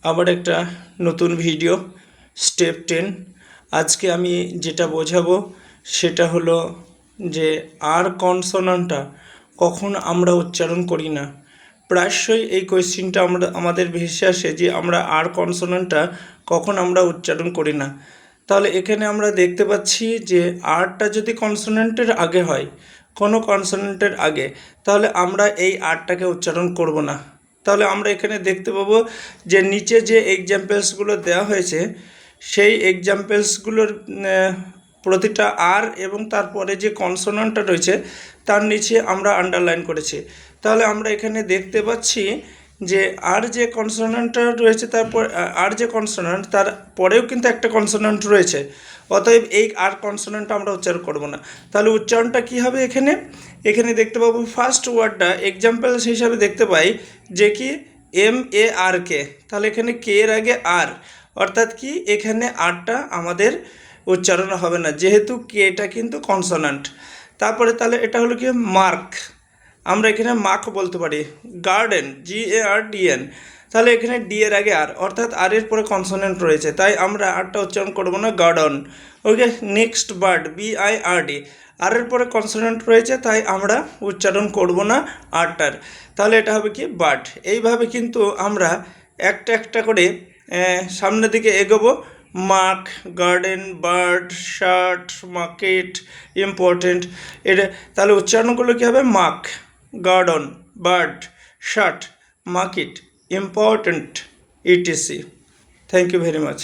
আবার একটা নতুন ভিডিও স্টেপ 10। আজকে আমি যেটা বোঝাবো সেটা হলো যে আর কনসোনান্টটা কখন আমরা উচ্চারণ করি না। প্রায়শই এই কোয়েশ্চেনটা আমাদের ভেসে আসে যে আমরা আর কনসোনান্টটা কখন আমরা উচ্চারণ করি না। তাহলে এখানে আমরা দেখতে পাচ্ছি যে আরটা যদি কনসোনেন্টের আগে হয়, কোনো কনসোনেন্টের আগে, তাহলে আমরা এই আরটাকে উচ্চারণ করব না। তাহলে আমরা এখানে দেখতে পাবো যে নিচে যে এক্সাম্পলসগুলো দেওয়া হয়েছে সেই এক্সাম্পলসগুলোর প্রতিটা আর এবং তারপরে যে কনসোনান্টটা রয়েছে তার নিচে আমরা আন্ডারলাইন করেছি। তাহলে আমরা এখানে দেখতে পাচ্ছি যে আর যে কনসোনান্টটা রয়েছে তারপর আর যে কনসোনান্ট তার পরেও কিন্তু একটা কনসোনান্ট রয়েছে, অতএব এই আর কনসোনান্টটা আমরা উচ্চারণ করব না। তাহলে উচ্চারণটা কি হবে এখানে দেখতে পাবো ফার্স্ট ওয়ার্ডটা এক্সাম্পলস হিসাবে দেখতে পাই যে কি MARK। তাহলে এখানে কে এর আগে আর, অর্থাৎ কি এখানে আরটা আমাদের উচ্চারণ হবে না যেহেতু কেটা কিন্তু কনসোনান্ট। তারপরে তাহলে এটা হলো কি মার্ক, আমরা এখানে মার্ক বলতে পারি। গার্ডেন GARDEN, তাহলে এখানে ডি এর আগে আর, অর্থাৎ আর এর পরে কনসোনেন্ট রয়েছে তাই আমরা আরটা উচ্চারণ করবো না, গার্ডন। ওকে, নেক্সট বার্ড BIRD, আর এর পরে কনসোনেন্ট রয়েছে তাই আমরা উচ্চারণ করব না আরটার। তাহলে এটা হবে কি বার্ড। এইভাবে কিন্তু আমরা একটা একটা করে সামনের দিকে এগোবো। Mark, garden, bird, shirt, market, important, এটা তাহলে উচ্চারণগুলো কী হবে? Mark, garden, bird, shirt, market, important, ETC। Thank you very much.